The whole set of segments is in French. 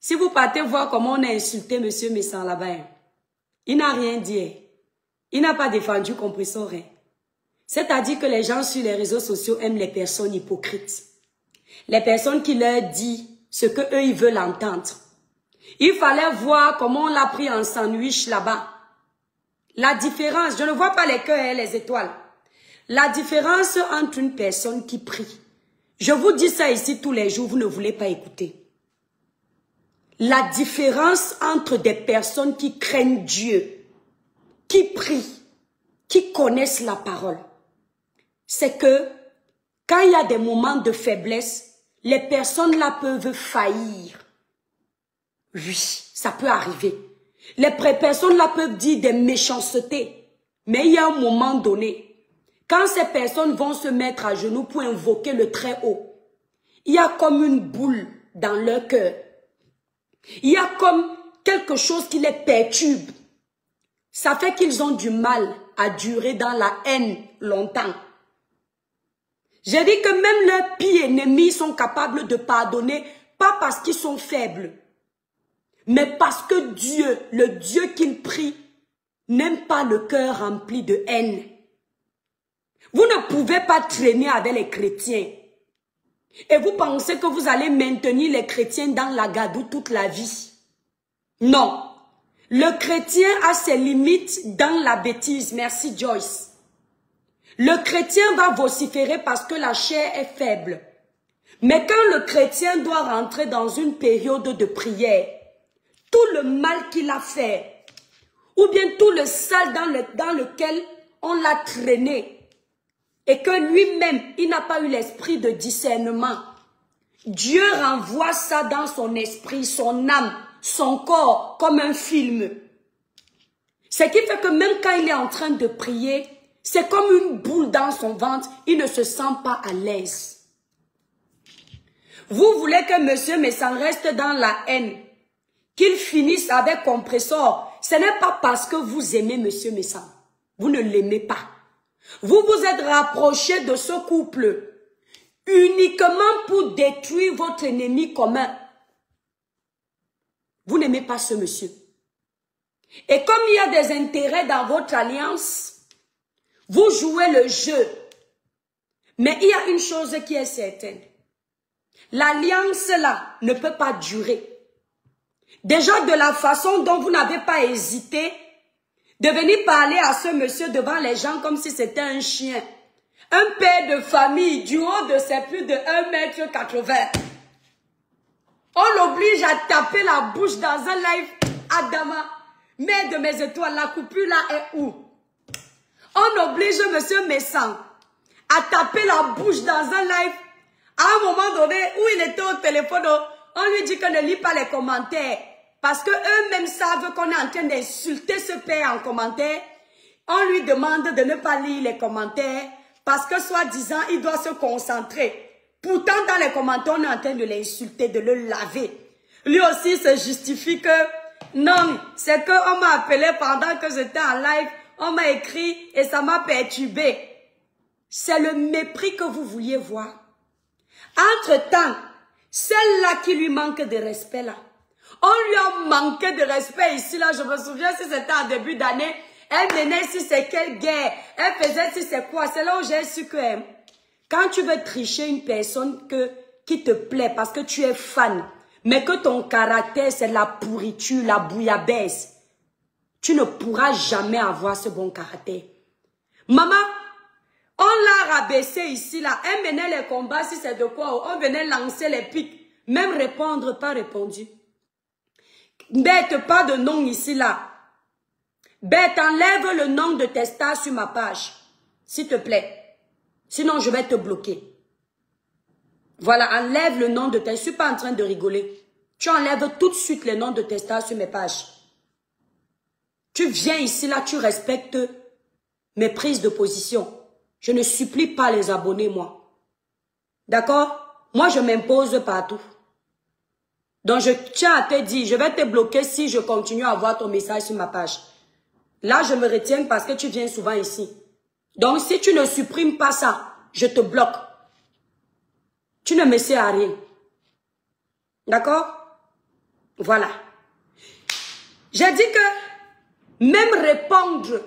Si vous partez voir comment on a insulté M. Messan là-bas, il n'a rien dit. Il n'a pas défendu Compressor. C'est-à-dire que les gens sur les réseaux sociaux aiment les personnes hypocrites. Les personnes qui leur disent ce qu'eux ils veulent entendre. Il fallait voir comment on l'a pris en sandwich là-bas. La différence, je ne vois pas les cœurs et les étoiles. La différence entre une personne qui prie. Je vous dis ça ici tous les jours, vous ne voulez pas écouter. La différence entre des personnes qui craignent Dieu, qui prient, qui connaissent la parole, c'est que quand il y a des moments de faiblesse, les personnes là peuvent faillir. Oui, ça peut arriver. Les personnes là peuvent dire des méchancetés. Mais il y a un moment donné, quand ces personnes vont se mettre à genoux pour invoquer le Très-Haut, il y a comme une boule dans leur cœur. Il y a comme quelque chose qui les perturbe. Ça fait qu'ils ont du mal à durer dans la haine longtemps. J'ai dit que même leurs pires ennemis sont capables de pardonner, pas parce qu'ils sont faibles, mais parce que Dieu, le Dieu qu'ils prient, n'aime pas le cœur rempli de haine. Vous ne pouvez pas traîner avec les chrétiens. Et vous pensez que vous allez maintenir les chrétiens dans la gadoue toute la vie. Non. Le chrétien a ses limites dans la bêtise. Merci Joyce. Le chrétien va vociférer parce que la chair est faible. Mais quand le chrétien doit rentrer dans une période de prière, tout le mal qu'il a fait, ou bien tout le sale dans lequel on l'a traîné, et que lui-même, il n'a pas eu l'esprit de discernement, Dieu renvoie ça dans son esprit, son âme, son corps, comme un film. Ce qui fait que même quand il est en train de prier, c'est comme une boule dans son ventre, il ne se sent pas à l'aise. Vous voulez que monsieur Messan reste dans la haine, qu'il finisse avec Compressor. Ce n'est pas parce que vous aimez monsieur Messan. Vous ne l'aimez pas. Vous vous êtes rapproché de ce couple uniquement pour détruire votre ennemi commun. Vous n'aimez pas ce monsieur. Et comme il y a des intérêts dans votre alliance, vous jouez le jeu. Mais il y a une chose qui est certaine. L'alliance là ne peut pas durer. Déjà de la façon dont vous n'avez pas hésité de venir parler à ce monsieur devant les gens comme si c'était un chien. Un père de famille du haut de ses plus de 1,80 m. On l'oblige à taper la bouche dans un live. Adama, mère de mes étoiles, la coupure là est où? On oblige monsieur Messan à taper la bouche dans un live. À un moment donné où il était au téléphone, on lui dit que ne lit pas les commentaires. Parce que eux-mêmes savent qu'on est en train d'insulter ce père en commentaire. On lui demande de ne pas lire les commentaires. Parce que soi-disant, il doit se concentrer. Pourtant, dans les commentaires, on est en train de l'insulter, de le laver. Lui aussi se justifie que non, c'est qu'on m'a appelé pendant que j'étais en live. On m'a écrit et ça m'a perturbé. C'est le mépris que vous vouliez voir. Entre-temps, celle-là qui lui manque de respect là, on lui a manqué de respect ici là, je me souviens si c'était en début d'année, elle menait si c'est quelle guerre, elle faisait si c'est quoi, c'est là où j'ai su que quand tu veux tricher une personne qui te plaît parce que tu es fan, mais que ton caractère c'est la pourriture, la bouillabaisse, tu ne pourras jamais avoir ce bon caractère. Maman, on l'a rabaissé ici, là. Elle menait les combats, si c'est de quoi. On venait lancer les pics. Même répondre, pas répondu. Bête, pas de nom ici, là. Bête, enlève le nom de tes stars sur ma page. S'il te plaît. Sinon, je vais te bloquer. Voilà, enlève le nom de tes... Je ne suis pas en train de rigoler. Tu enlèves tout de suite les noms de tes stars sur mes pages. Tu viens ici, là, tu respectes mes prises de position. Je ne supplie pas les abonnés, moi. D'accord? Moi, je m'impose partout. Donc, je tiens à te dire, je vais te bloquer si je continue à voir ton message sur ma page. Là, je me retiens parce que tu viens souvent ici. Donc, si tu ne supprimes pas ça, je te bloque. Tu ne me sers à rien. D'accord? Voilà. J'ai dit que même répondre,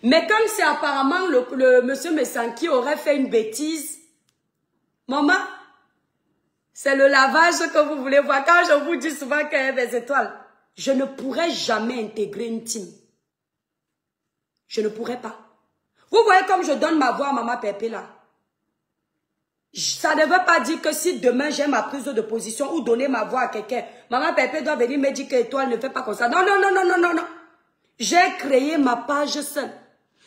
mais comme c'est apparemment le monsieur Messan qui aurait fait une bêtise, maman, c'est le lavage que vous voulez voir. Quand je vous dis souvent qu'il y a des étoiles, je ne pourrais jamais intégrer une team. Je ne pourrais pas. Vous voyez comme je donne ma voix à Maman Pépé là. Ça ne veut pas dire que si demain j'ai ma prise de position ou donner ma voix à quelqu'un, Maman Pépé doit venir me dire que Étoile ne fait pas comme ça. Non, non, non, non, non, non, non. J'ai créé ma page seule.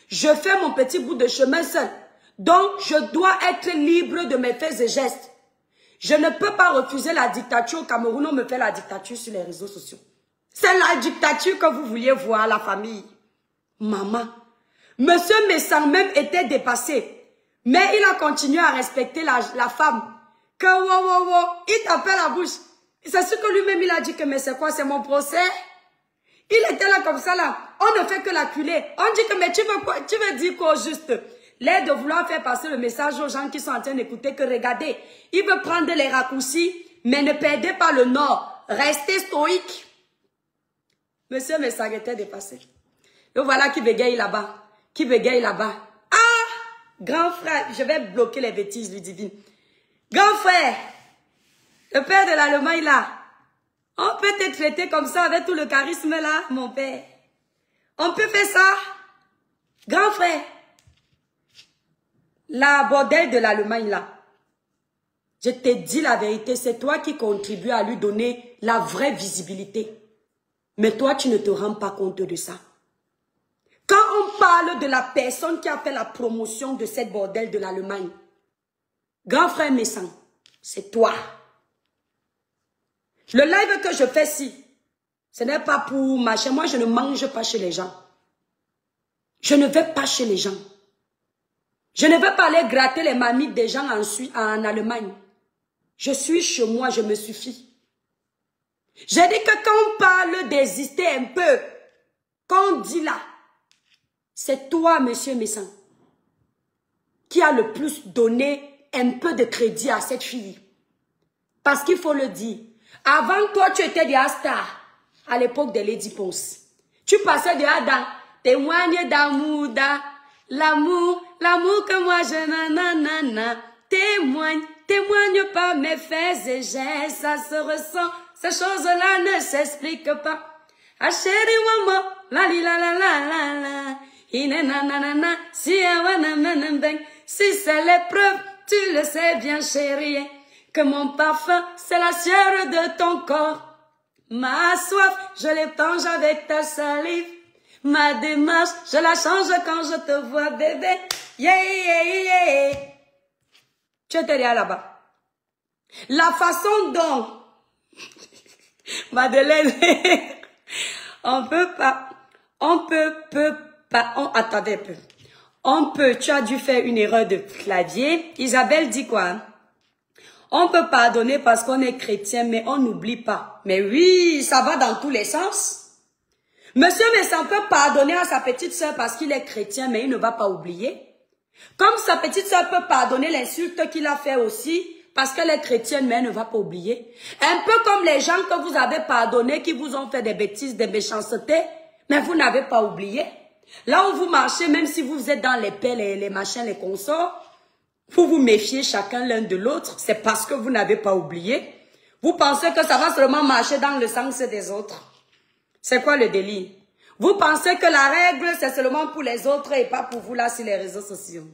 Je fais mon petit bout de chemin seul. Donc, je dois être libre de mes faits et gestes. Je ne peux pas refuser la dictature au Cameroun. On me fait la dictature sur les réseaux sociaux. C'est la dictature que vous vouliez voir, la famille. Maman. Monsieur Messan même était dépassé. Mais il a continué à respecter la femme. Que il tapait la bouche. C'est ce que lui-même il a dit que mais c'est quoi, c'est mon procès? Il était là comme ça là. On ne fait que l'acculer. On dit que mais tu veux quoi? Tu veux dire quoi juste? L'air de vouloir faire passer le message aux gens qui sont en train d'écouter que regardez, il veut prendre les raccourcis, mais ne perdez pas le nord. Restez stoïque. Monsieur Messan était dépassé. Et voilà qui bégaye là-bas. Qui bégaye là-bas. Ah! Grand frère, je vais bloquer les bêtises, lui divine. Grand frère, le père de l'Allemagne là, on peut te traiter comme ça avec tout le charisme là, mon père. On peut faire ça. Grand frère, la bordelle de l'Allemagne là, je te dis la vérité, c'est toi qui contribues à lui donner la vraie visibilité. Mais toi, tu ne te rends pas compte de ça. Quand on parle de la personne qui a fait la promotion de cette bordelle de l'Allemagne, grand frère Messan, c'est toi. Le live que je fais ici, ce n'est pas pour marcher. Moi, je ne mange pas chez les gens. Je ne vais pas chez les gens. Je ne vais pas aller gratter les mamites des gens en Allemagne. Je suis chez moi, je me suffis. J'ai dit que quand on parle d'exister un peu, quand on dit là, c'est toi, monsieur Messan, qui a le plus donné un peu de crédit à cette fille. Parce qu'il faut le dire, avant toi, tu étais des stars à l'époque de Lady Ponce. Tu passais déjà dans témoigne d'amour, l'amour que moi je nanana, témoigne pas mes faits et gestes, ça se ressent, ces choses-là ne s'expliquent pas. Ah chérie maman, la li la la la la la, si c'est l'épreuve, tu le sais bien chérie, que mon parfum c'est la sueur de ton corps. Ma soif, je l'étanche avec ta salive. Ma démarche, je la change quand je te vois bébé. Yeah, yeah, yeah. Tu étais là-bas. La façon dont Madeleine, attendez un peu. Tu as dû faire une erreur de clavier. Isabelle dit quoi? On peut pardonner parce qu'on est chrétien, mais on n'oublie pas. Mais oui, ça va dans tous les sens. Monsieur Messan peut pardonner à sa petite sœur parce qu'il est chrétien, mais il ne va pas oublier. Comme sa petite sœur peut pardonner l'insulte qu'il a fait aussi, parce qu'elle est chrétienne, mais elle ne va pas oublier. Un peu comme les gens que vous avez pardonnés, qui vous ont fait des bêtises, des méchancetés, mais vous n'avez pas oublié. Là où vous marchez, même si vous êtes dans les paix, les machins, les consorts, vous vous méfiez chacun l'un de l'autre, c'est parce que vous n'avez pas oublié. Vous pensez que ça va seulement marcher dans le sens des autres. C'est quoi le délire? Vous pensez que la règle, c'est seulement pour les autres et pas pour vous là sur les réseaux sociaux.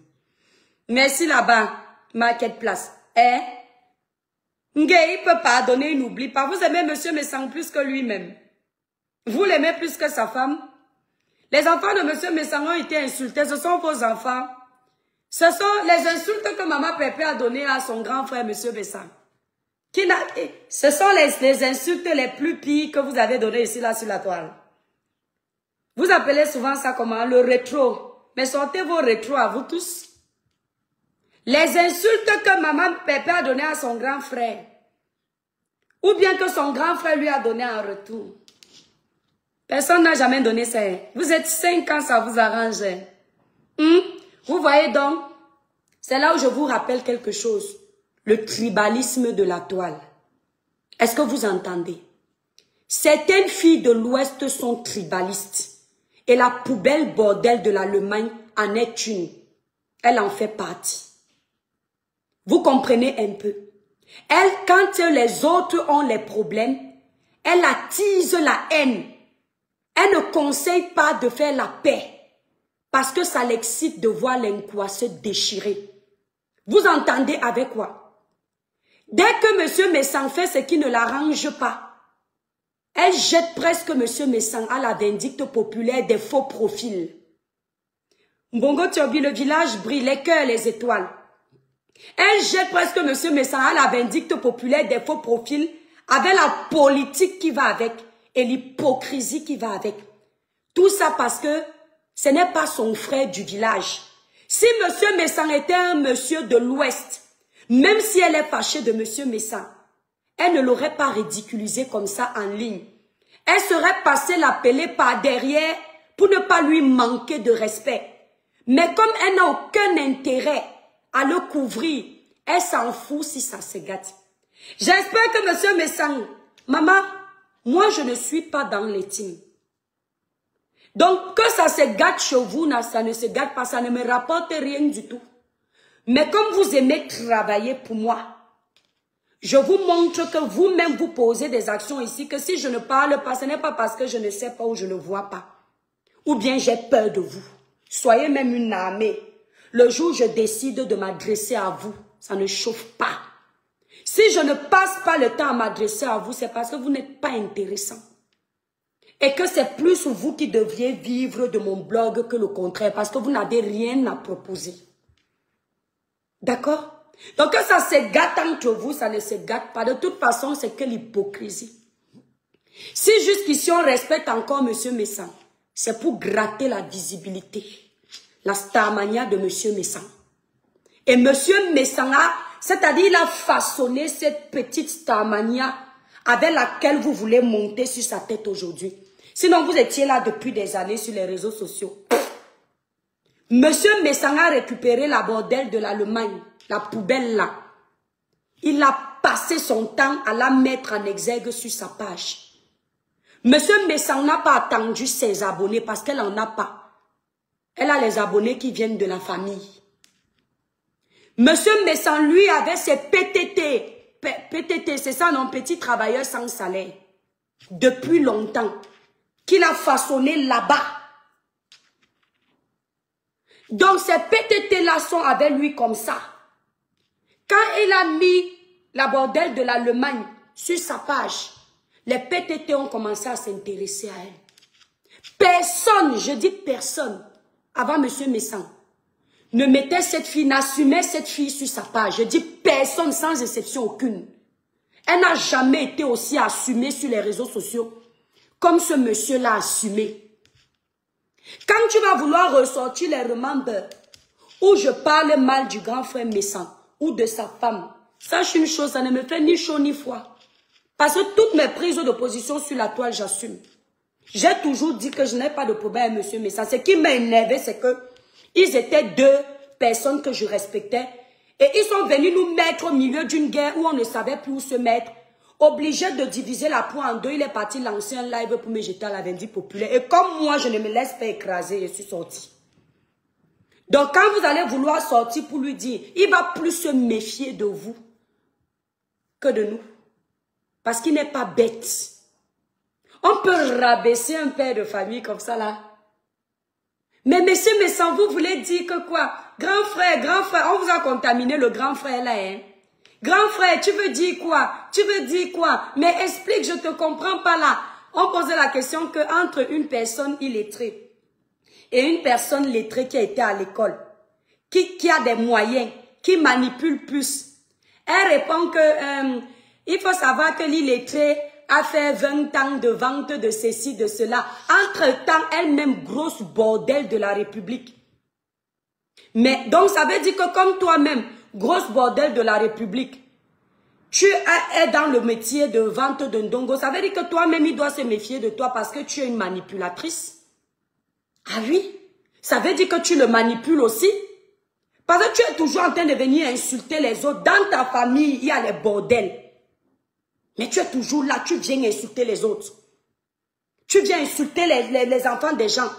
Merci là-bas, Marketplace. Ngé, il peut pardonner, il n'oublie pas. Vous aimez monsieur Messan plus que lui-même. Vous l'aimez plus que sa femme. Les enfants de monsieur Messan ont été insultés. Ce sont vos enfants. Ce sont les insultes que Maman Pépé a données à son grand frère monsieur Messan. Ce sont les insultes les plus pires que vous avez données ici là sur la toile. Vous appelez souvent ça comment? Le rétro. Mais sortez vos rétros à vous tous. Les insultes que Maman Pépé a données à son grand frère. Ou bien que son grand frère lui a donné en retour. Personne n'a jamais donné ça. Vous êtes 5 ans, ça vous arrange. Vous voyez donc, c'est là où je vous rappelle quelque chose. Le tribalisme de la toile. Est-ce que vous entendez? Certaines filles de l'Ouest sont tribalistes. Et la poubelle bordel de l'Allemagne en est une. Elle en fait partie. Vous comprenez un peu? Elle, quand les autres ont les problèmes, elle attise la haine. Elle ne conseille pas de faire la paix. Parce que ça l'excite de voir l'incois se déchirer. Vous entendez avec quoi? Dès que M. Messan fait ce qui ne l'arrange pas, elle jette presque M. Messan à la vindicte populaire des faux profils. Mbongo Tiobi, le village brille, les cœurs, les étoiles. Elle jette presque M. Messan à la vindicte populaire des faux profils avec la politique qui va avec et l'hypocrisie qui va avec. Tout ça parce que ce n'est pas son frère du village. Si M. Messan était un monsieur de l'Ouest, même si elle est fâchée de M. Messan, elle ne l'aurait pas ridiculisé comme ça en ligne. Elle serait passée l'appeler par derrière pour ne pas lui manquer de respect. Mais comme elle n'a aucun intérêt à le couvrir, elle s'en fout si ça se gâte. J'espère que M. Messan, maman, moi je ne suis pas dans les teams. Donc que ça se gâte chez vous, ça ne se gâte pas, ça ne me rapporte rien du tout. Mais comme vous aimez travailler pour moi, je vous montre que vous-même vous posez des actions ici, que si je ne parle pas, ce n'est pas parce que je ne sais pas ou je ne vois pas. Ou bien j'ai peur de vous. Soyez même une armée. Le jour où je décide de m'adresser à vous, ça ne chauffe pas. Si je ne passe pas le temps à m'adresser à vous, c'est parce que vous n'êtes pas intéressant. Et que c'est plus vous qui devriez vivre de mon blog que le contraire, parce que vous n'avez rien à proposer. D'accord? Donc que ça se gâte entre vous, ça ne se gâte pas. De toute façon, c'est que l'hypocrisie. Si jusqu'ici on respecte encore M. Messan, c'est pour gratter la visibilité, la starmania de M. Messan. Et M. Messan a, c'est-à-dire il a façonné cette petite starmania avec laquelle vous voulez monter sur sa tête aujourd'hui. Sinon, vous étiez là depuis des années sur les réseaux sociaux. M. Messan a récupéré la bordelle de l'Allemagne, la poubelle là. Il a passé son temps à la mettre en exergue sur sa page. M. Messan n'a pas attendu ses abonnés parce qu'elle n'en a pas. Elle a les abonnés qui viennent de la famille. M. Messan, lui, avait ses PTT. PTT, c'est ça, non? Petit travailleur sans salaire. Depuis longtemps. Qu'il a façonné là-bas. Donc, ces PTT-là sont avec lui comme ça. Quand il a mis la bordelle de l'Allemagne sur sa page, les PTT ont commencé à s'intéresser à elle. Personne, je dis personne, avant M. Messan, ne mettait cette fille, n'assumait cette fille sur sa page. Je dis personne, sans exception aucune. Elle n'a jamais été aussi assumée sur les réseaux sociaux comme ce monsieur l'a assumé. Quand tu vas vouloir ressortir les remembers où je parle mal du grand frère Messan ou de sa femme, sache une chose, ça ne me fait ni chaud ni froid. Parce que toutes mes prises de position sur la toile, j'assume. J'ai toujours dit que je n'ai pas de problème avec M. Messan. Ce qui m'a énervé, c'est que ils étaient deux personnes que je respectais et ils sont venus nous mettre au milieu d'une guerre où on ne savait plus où se mettre. Obligé de diviser la poire en deux, il est parti lancer un live pour me jeter à la vindicte populaire. Et comme moi, je ne me laisse pas écraser, je suis sortie. Donc quand vous allez vouloir sortir pour lui dire, il va plus se méfier de vous que de nous. Parce qu'il n'est pas bête. On peut rabaisser un père de famille comme ça là. Mais monsieur Messan, vous voulez dire que quoi? Grand frère, on vous a contaminé le grand frère là, hein? Grand frère, tu veux dire quoi? Tu veux dire quoi? Mais explique, je te comprends pas là. On posait la question que entre une personne illettrée et une personne lettrée qui a été à l'école, qui a des moyens, qui manipule plus. Elle répond que il faut savoir que l'illettrée a fait 20 ans de vente de ceci, de cela. Entre-temps, elle-même grosse bordel de la République. Mais donc ça veut dire que comme toi-même, grosse bordel de la République, tu es dans le métier de vente de ndongo. Ça veut dire que toi-même, il doit se méfier de toi parce que tu es une manipulatrice. Ah oui? Ça veut dire que tu le manipules aussi? Parce que tu es toujours en train de venir insulter les autres. Dans ta famille, il y a les bordels. Mais tu es toujours là, tu viens insulter les autres. Tu viens insulter les enfants des gens.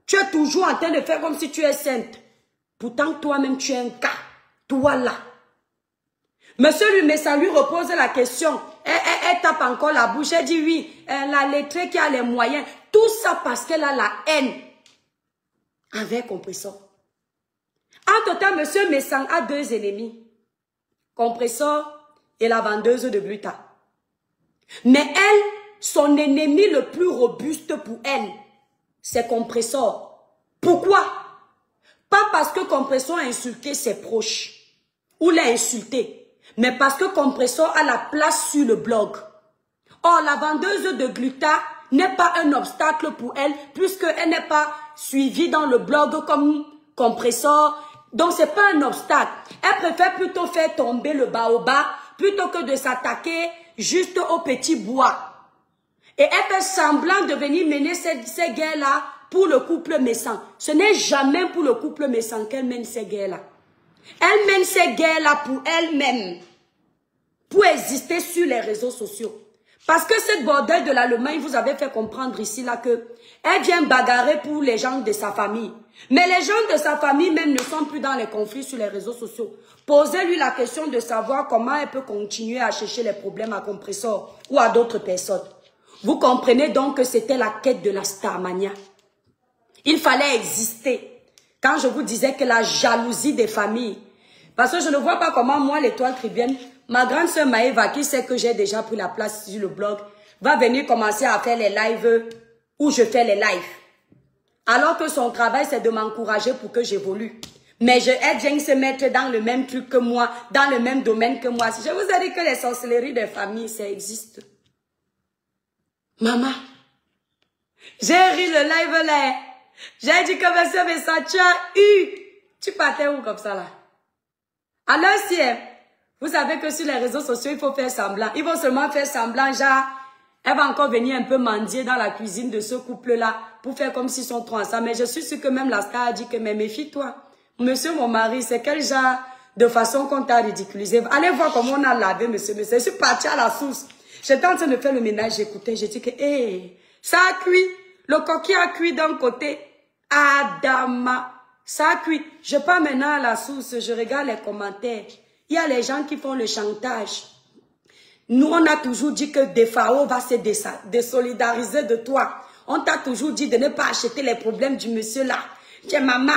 Tu es toujours en train de faire comme si tu es sainte. Pourtant, toi-même, tu es un cas. Toi là. Monsieur Lumessa lui repose la question. Elle tape encore la bouche. Elle dit oui, la lettrée qui a les moyens. Tout ça parce qu'elle a la haine avec Compressor. En total, monsieur Messang a 2 ennemis. Compressor et la vendeuse de gluta. Mais elle, son ennemi le plus robuste pour elle, c'est Compressor. Pourquoi? Pas parce que Compressor a insulté ses proches ou l'a insulté, mais parce que Compressor a la place sur le blog. Or, la vendeuse de gluta n'est pas un obstacle pour elle, puisqu'elle n'est pas suivie dans le blog comme Compressor. Donc, ce n'est pas un obstacle. Elle préfère plutôt faire tomber le baobab plutôt que de s'attaquer juste au petit bois. Et elle fait semblant de venir mener ces guerres-là pour le couple Messang. Ce n'est jamais pour le couple Messang qu'elle mène ces guerres-là. Elle mène ces guerres-là pour elle-même, pour exister sur les réseaux sociaux. Parce que cette bordel de l'Allemagne, vous avez fait comprendre ici là que elle vient bagarrer pour les gens de sa famille. Mais les gens de sa famille même ne sont plus dans les conflits sur les réseaux sociaux. Posez-lui la question de savoir comment elle peut continuer à chercher les problèmes à Compressor ou à d'autres personnes. Vous comprenez donc que c'était la quête de la starmania. Il fallait exister. Quand je vous disais que la jalousie des familles, parce que je ne vois pas comment moi, l'étoile tribienne, ma grande sœur Maëva, qui sait que j'ai déjà pris la place sur le blog, va venir commencer à faire les lives où je fais les lives. Alors que son travail, c'est de m'encourager pour que j'évolue. Mais elle vient se mettre dans le même truc que moi, dans le même domaine que moi. Je vous ai dit que les sorcelleries des familles, ça existe. Maman, j'ai ri le live là. J'ai dit que monsieur Messang, tu as eu. Tu partais où comme ça là? Alors si, vous savez que sur les réseaux sociaux, il faut faire semblant. Ils vont seulement faire semblant, genre, elle va encore venir un peu mendier dans la cuisine de ce couple-là pour faire comme s'ils sont trop ensemble. Mais je suis sûre que même la star a dit que, mais méfie-toi. Monsieur, mon mari, c'est quel genre de façon qu'on t'a ridiculisé? Allez voir comment on a lavé monsieur Messang. Je suis partie à la source. J'étais en train de faire le ménage, j'écoutais, j'ai dit que, hé, ça a cuit. Le coquille a cuit d'un côté. Adama, ça a cuit. Je pars maintenant à la source, je regarde les commentaires. Il y a les gens qui font le chantage. Nous, on a toujours dit que Defao va se désolidariser de toi. On t'a toujours dit de ne pas acheter les problèmes du monsieur là. Tiens, maman,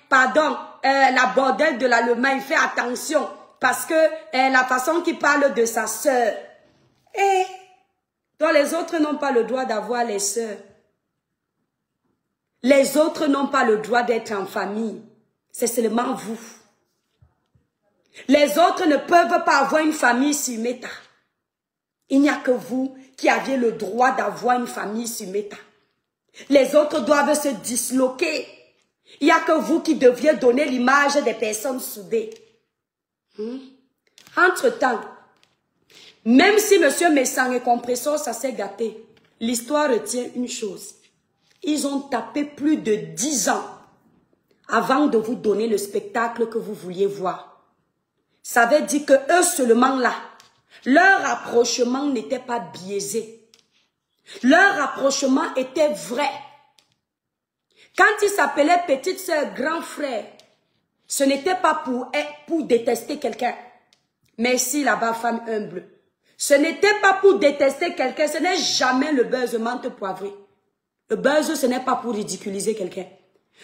pardon, la bordel de l'Allemagne, fais attention. Parce que la façon qu'il parle de sa sœur. Donc les autres n'ont pas le droit d'avoir les sœurs. Les autres n'ont pas le droit d'être en famille. C'est seulement vous. Les autres ne peuvent pas avoir une famille sur Meta. Il n'y a que vous qui aviez le droit d'avoir une famille sur Meta. Les autres doivent se disloquer. Il n'y a que vous qui deviez donner l'image des personnes soudées. Entre-temps, même si monsieur Messang et Compressor, ça s'est gâté, l'histoire retient une chose. Ils ont tapé plus de 10 ans avant de vous donner le spectacle que vous vouliez voir. Ça veut dire que eux seulement là, leur rapprochement n'était pas biaisé. Leur rapprochement était vrai. Quand ils s'appelaient petite sœur, grand frère, ce n'était pas pour détester quelqu'un. Merci là-bas, femme humble. Ce n'était pas pour détester quelqu'un, ce n'est jamais le buzz menthe poivrée. Le buzz, ce n'est pas pour ridiculiser quelqu'un.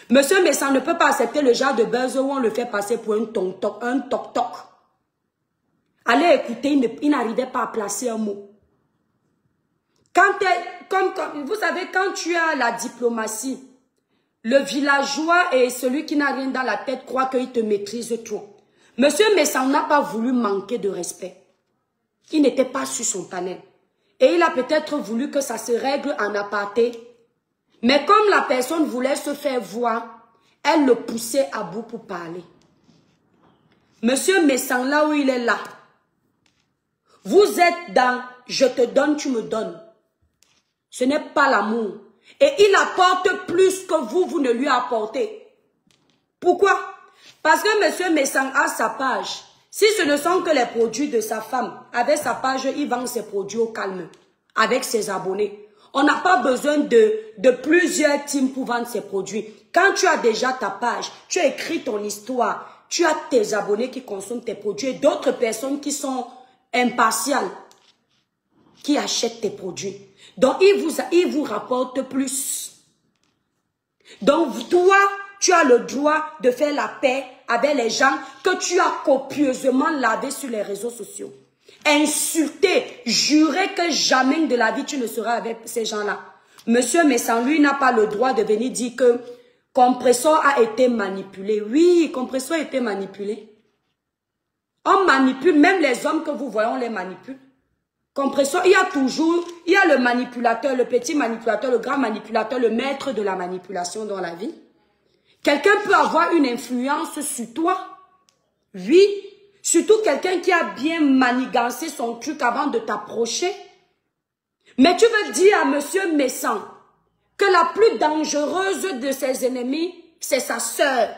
Monsieur Messang ne peut pas accepter le genre de buzz où on le fait passer pour un toc-toc. Allez écouter, il n'arrivait pas à placer un mot. Vous savez, quand tu as la diplomatie, le villageois et celui qui n'a rien dans la tête croit qu'il te maîtrise trop. Monsieur Messang n'a pas voulu manquer de respect. Il n'était pas sur son panel. Et il a peut-être voulu que ça se règle en aparté. Mais comme la personne voulait se faire voir, elle le poussait à bout pour parler. Monsieur Messang, là où il est là, vous êtes dans « je te donne, tu me donnes ». Ce n'est pas l'amour. Et il apporte plus que vous ne lui apportez. Pourquoi? Parce que monsieur Messang a sa page. Si ce ne sont que les produits de sa femme, avec sa page, il vend ses produits au calme, avec ses abonnés. On n'a pas besoin de plusieurs teams pour vendre ses produits. Quand tu as déjà ta page, tu as écrit ton histoire, tu as tes abonnés qui consomment tes produits et d'autres personnes qui sont impartiales, qui achètent tes produits. Donc, il vous rapporte plus. Donc, toi, tu as le droit de faire la paix avec les gens que tu as copieusement lavés sur les réseaux sociaux. Insulter, jurer que jamais de la vie tu ne seras avec ces gens-là. Monsieur Messan, lui, n'a pas le droit de venir dire que Compressor a été manipulé. Oui, Compressor a été manipulé. On manipule, même les hommes que vous voyez, on les manipule. Compressor, il y a le manipulateur, le petit manipulateur, le grand manipulateur, le maître de la manipulation dans la vie. Quelqu'un peut avoir une influence sur toi. Oui. Surtout quelqu'un qui a bien manigancé son truc avant de t'approcher. Mais tu veux dire à monsieur Messan que la plus dangereuse de ses ennemis, c'est sa sœur.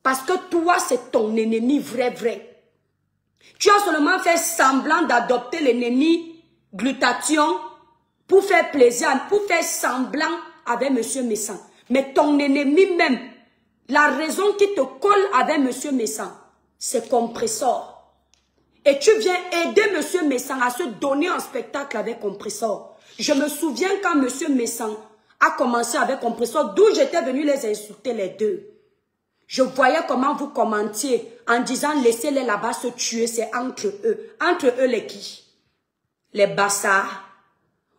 Parce que toi, c'est ton ennemi vrai. Tu as seulement fait semblant d'adopter l'ennemi glutathion pour faire plaisir, pour faire semblant avec monsieur Messan. Mais ton ennemi même, la raison qui te colle avec monsieur Messan, c'est Compressor. Et tu viens aider monsieur Messan à se donner un spectacle avec Compressor. Je me souviens quand monsieur Messan a commencé avec Compressor, d'où j'étais venu les insulter les deux. Je voyais comment vous commentiez en disant laissez-les là-bas se tuer, c'est entre eux. Entre eux les qui? Les bassards.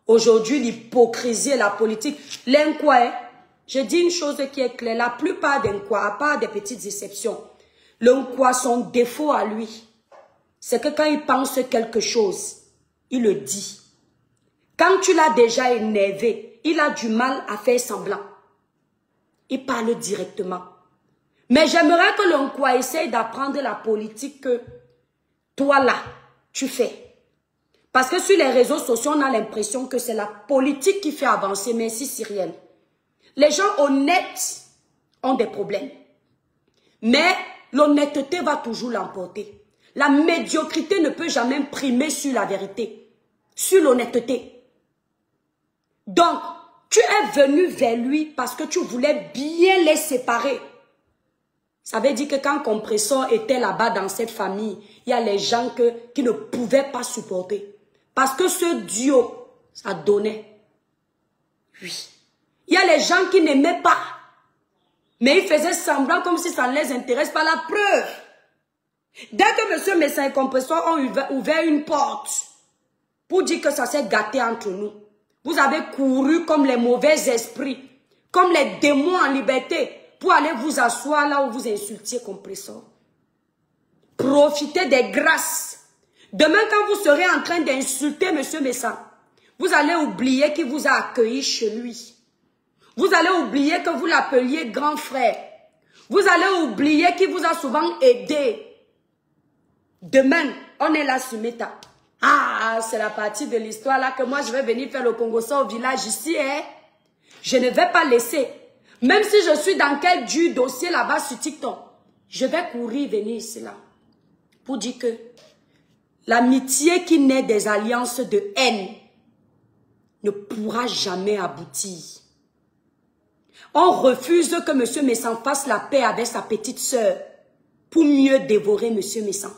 Aujourd'hui, l'hypocrisie et la politique. L'inquois, je dis une chose qui est claire, la plupart des quoi, à part des petites exceptions, l'inquois, son défaut à lui, c'est que quand il pense quelque chose, il le dit. Quand tu l'as déjà énervé, il a du mal à faire semblant. Il parle directement. Mais j'aimerais que l'inquois essaye d'apprendre la politique que toi là, tu fais. Parce que sur les réseaux sociaux, on a l'impression que c'est la politique qui fait avancer. Merci Cyrielle. Les gens honnêtes ont des problèmes. Mais l'honnêteté va toujours l'emporter. La médiocrité ne peut jamais primer sur la vérité, sur l'honnêteté. Donc, tu es venu vers lui parce que tu voulais bien les séparer. Ça veut dire que quand Compressor était là-bas dans cette famille, il y a les gens qui ne pouvaient pas supporter. Parce que ce duo, ça donnait. Oui. Il y a les gens qui n'aimaient pas. Mais ils faisaient semblant comme si ça ne les intéresse pas. La preuve. Dès que M. Messan et Compressor ont ouvert une porte pour dire que ça s'est gâté entre nous, vous avez couru comme les mauvais esprits, comme les démons en liberté, pour aller vous asseoir là où vous insultiez Compressor. Profitez des grâces. Demain, quand vous serez en train d'insulter M. Messan, vous allez oublier qu'il vous a accueilli chez lui. Vous allez oublier que vous l'appeliez grand frère. Vous allez oublier qu'il vous a souvent aidé. Demain, on est là sur Meta. Ah, c'est la partie de l'histoire là que moi je vais venir faire le Congo-ça au village ici. Hein? Je ne vais pas laisser. Même si je suis dans quel du dossier là-bas sur TikTok, je vais courir venir ici là. Pour dire que l'amitié qui naît des alliances de haine ne pourra jamais aboutir. On refuse que M. Messan fasse la paix avec sa petite sœur pour mieux dévorer M. Messan.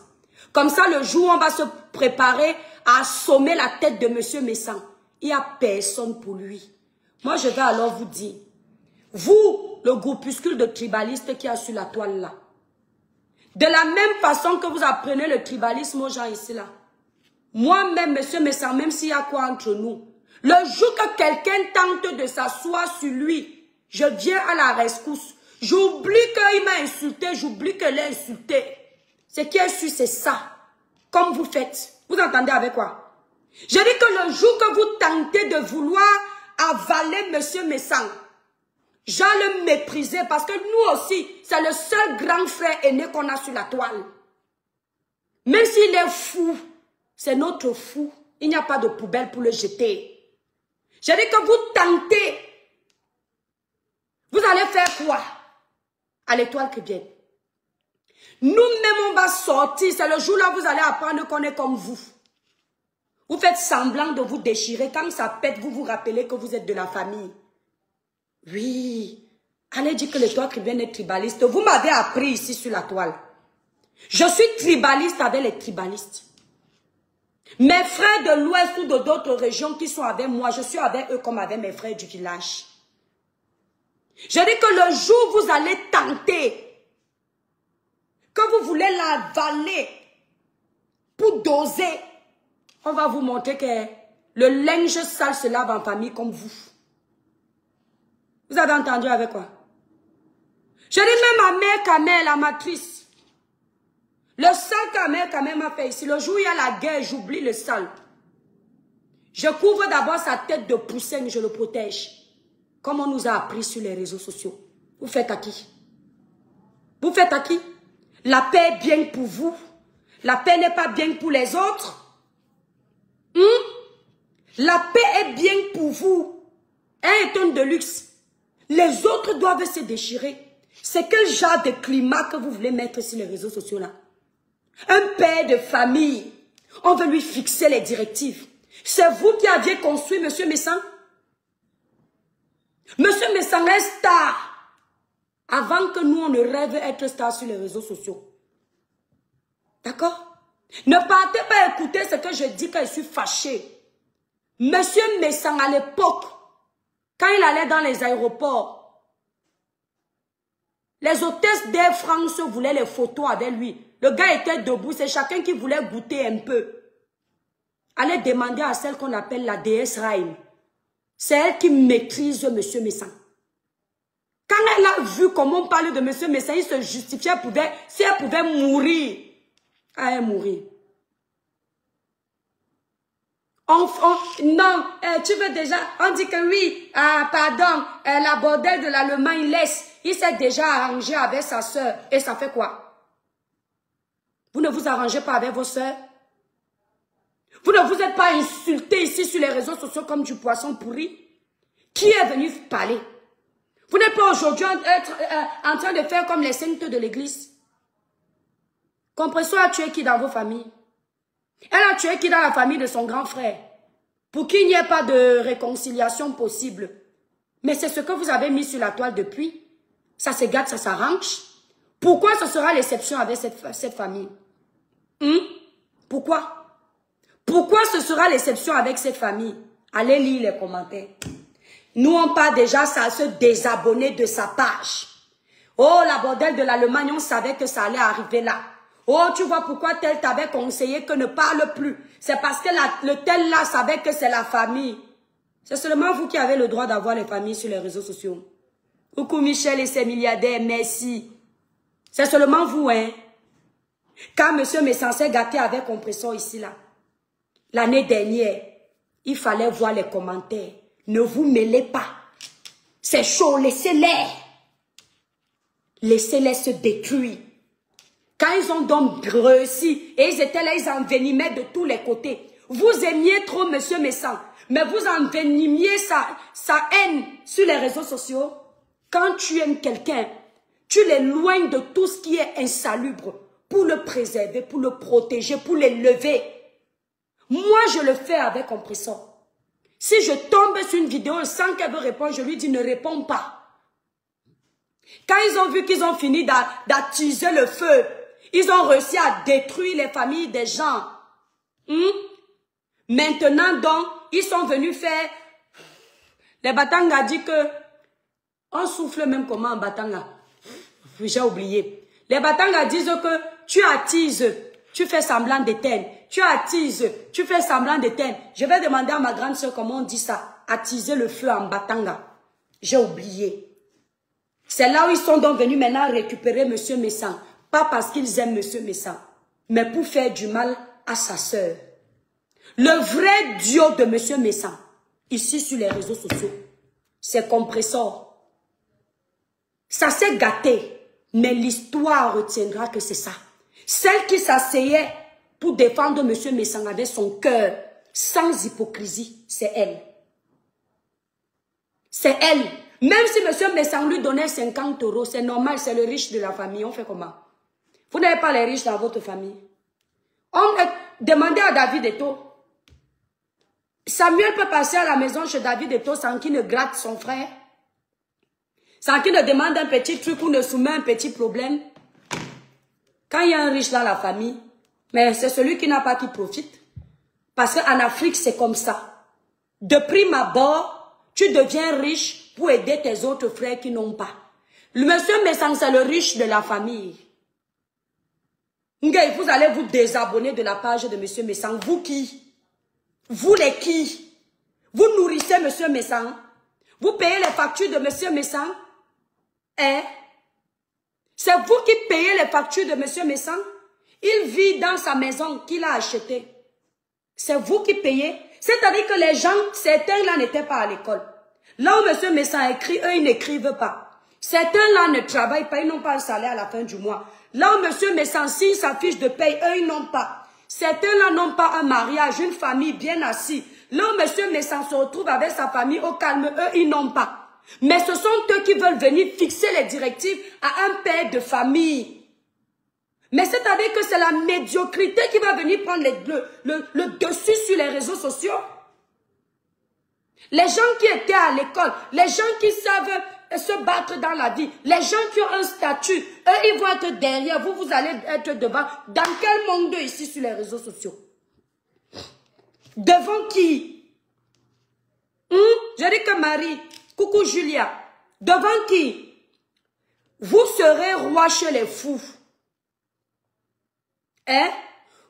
Comme ça, le jour où on va se préparer à assommer la tête de M. Messan, il n'y a personne pour lui. Moi, je vais alors vous dire, vous, le groupuscule de tribalistes qui a sur la toile là, de la même façon que vous apprenez le tribalisme aux gens ici là, moi-même, M. Messan, même s'il y a quoi entre nous, le jour que quelqu'un tente de s'asseoir sur lui, je viens à la rescousse. J'oublie qu'il m'a insulté, j'oublie que l'a insulté. Ce qui est sûr, c'est ça. Comme vous faites. Vous entendez avec quoi? Je dis que le jour que vous tentez de vouloir avaler M. Messan, j'en le mépriser parce que nous aussi, c'est le seul grand frère aîné qu'on a sur la toile. Même s'il est fou, c'est notre fou. Il n'y a pas de poubelle pour le jeter. Je dis que vous tentez. Vous allez faire quoi à l'étoile qui vient? Nous-mêmes, on va sortir. C'est le jour-là vous allez apprendre qu'on est comme vous. Vous faites semblant de vous déchirer. Quand ça pète, vous vous rappelez que vous êtes de la famille. Oui. Allez dire que le toit tribun est tribaliste. Vous m'avez appris ici sur la toile. Je suis tribaliste avec les tribalistes. Mes frères de l'Ouest ou de d'autres régions qui sont avec moi, je suis avec eux comme avec mes frères du village. Je dis que le jour où vous allez tenter, que vous voulez l'avaler pour doser, on va vous montrer que le linge sale se lave en famille comme vous. Vous avez entendu avec quoi? Je dis même à mère Kamel, la matrice. Le sale Kamel m'a fait ici. Le jour où il y a la guerre, j'oublie le sale. Je couvre d'abord sa tête de poussin, je le protège. Comme on nous a appris sur les réseaux sociaux. Vous faites à qui? Vous faites à qui? La paix est bien pour vous. La paix n'est pas bien pour les autres. La paix est bien pour vous. Un est un de luxe. Les autres doivent se déchirer. C'est quel genre de climat que vous voulez mettre sur les réseaux sociaux là? Un père de famille, on veut lui fixer les directives. C'est vous qui aviez construit M. Messan. M. Messan est star. Avant que nous, on ne rêve être star sur les réseaux sociaux. D'accord? Ne partez pas écouter ce que je dis quand je suis fâché. M. Messan, à l'époque, quand il allait dans les aéroports, les hôtesses d'Air France voulaient les photos avec lui. Le gars était debout, c'est chacun qui voulait goûter un peu. Allez demander à celle qu'on appelle la déesse Raïm. C'est elle qui maîtrise M. Messan. Quand elle a vu comment on parlait de M. Messan, il se justifiait, si elle pouvait mourir, elle mourir. Non, tu veux déjà, on dit que oui, pardon, la bordelle de l'Allemagne laisse. Il s'est déjà arrangé avec sa soeur. Et ça fait quoi? Vous ne vous arrangez pas avec vos soeurs? Vous ne vous êtes pas insulté ici sur les réseaux sociaux comme du poisson pourri? Qui est venu parler? Vous n'êtes pas aujourd'hui en train de faire comme les saintes de l'église? Compression a tué qui dans vos familles? Elle a tué qui dans la famille de son grand frère? Pour qu'il n'y ait pas de réconciliation possible. Mais c'est ce que vous avez mis sur la toile depuis. Ça se gâte, ça s'arrange. Pourquoi ce sera l'exception avec cette famille? Pourquoi? Pourquoi ce sera l'exception avec cette famille? Allez lire les commentaires. Nous, on parle déjà, ça se désabonner de sa page. Oh, la bordelle de l'Allemagne, on savait que ça allait arriver là. Oh, tu vois pourquoi tel t'avait conseillé que ne parle plus. C'est parce que le tel là savait que c'est la famille. C'est seulement vous qui avez le droit d'avoir les familles sur les réseaux sociaux. Coucou Michel et ses milliardaires, merci. C'est seulement vous, hein. Quand monsieur m'est censé gâter avec compression ici, là, l'année dernière, il fallait voir les commentaires. Ne vous mêlez pas. C'est chaud, laissez-les. Laissez-les se détruire. Quand ils ont donc réussi, et ils étaient là, ils envenimaient de tous les côtés. Vous aimiez trop monsieur Messan, mais vous envenimiez sa haine sur les réseaux sociaux. Quand tu aimes quelqu'un, tu l'éloignes de tout ce qui est insalubre pour le préserver, pour le protéger, pour l'élever. Moi, je le fais avec compression. Si je tombe sur une vidéo sans qu'elle veut répondre, je lui dis ne réponds pas. Quand ils ont vu qu'ils ont fini d'attiser le feu, ils ont réussi à détruire les familles des gens. Maintenant, donc, ils sont venus faire... Les Batanga disent que... On souffle même comment en Batanga? J'ai oublié. Les Batanga disent que tu attises, tu fais semblant d'éteindre. Tu attises, tu fais semblant d'éteindre. Je vais demander à ma grande soeur comment on dit ça. Attiser le feu en Batanga. J'ai oublié. C'est là où ils sont donc venus maintenant récupérer M. Messan. Pas parce qu'ils aiment M. Messan, mais pour faire du mal à sa sœur. Le vrai duo de M. Messan, ici sur les réseaux sociaux, c'est Compressor. Ça s'est gâté, mais l'histoire retiendra que c'est ça. Celle qui s'asseyait pour défendre M. Messan avec son cœur, sans hypocrisie, c'est elle. C'est elle. Même si M. Messan lui donnait 50 €, c'est normal, c'est le riche de la famille, on fait comment? Vous n'avez pas les riches dans votre famille. Demandez à David Eto'o. Samuel peut passer à la maison chez David Eto'o sans qu'il ne gratte son frère. Sans qu'il ne demande un petit truc ou ne soumet un petit problème. Quand il y a un riche dans la famille, mais c'est celui qui n'a pas qui profite. Parce qu'en Afrique, c'est comme ça. De prime abord, tu deviens riche pour aider tes autres frères qui n'ont pas. Le monsieur Messang, c'est le riche de la famille. Vous allez vous désabonner de la page de monsieur Messang. Vous qui? Vous les qui? Vous nourrissez monsieur Messang? Vous payez les factures de monsieur Messang? Hein? C'est vous qui payez les factures de monsieur Messang? Il vit dans sa maison qu'il a achetée. C'est vous qui payez? C'est-à-dire que les gens, certains là n'étaient pas à l'école. Là où monsieur Messang écrit, eux ils n'écrivent pas. Certains là ne travaillent pas, ils n'ont pas un salaire à la fin du mois. Là où monsieur Messang signe sa fiche de paye, eux ils n'ont pas. Certains là n'ont pas un mariage, une famille bien assise. Là où monsieur Messang se retrouve avec sa famille au calme, eux ils n'ont pas. Mais ce sont eux qui veulent venir fixer les directives à un père de famille. Mais c'est-à-dire que c'est la médiocrité qui va venir prendre le dessus sur les réseaux sociaux. Les gens qui étaient à l'école, les gens qui savent se battre dans la vie, les gens qui ont un statut, eux ils vont être derrière, vous allez être devant. Dans quel monde ici sur les réseaux sociaux? Devant qui? Je dis que Marie, coucou Julia, devant qui? Vous serez roi chez les fous. Hein?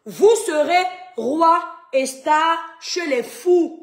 Vous serez roi et star chez les fous.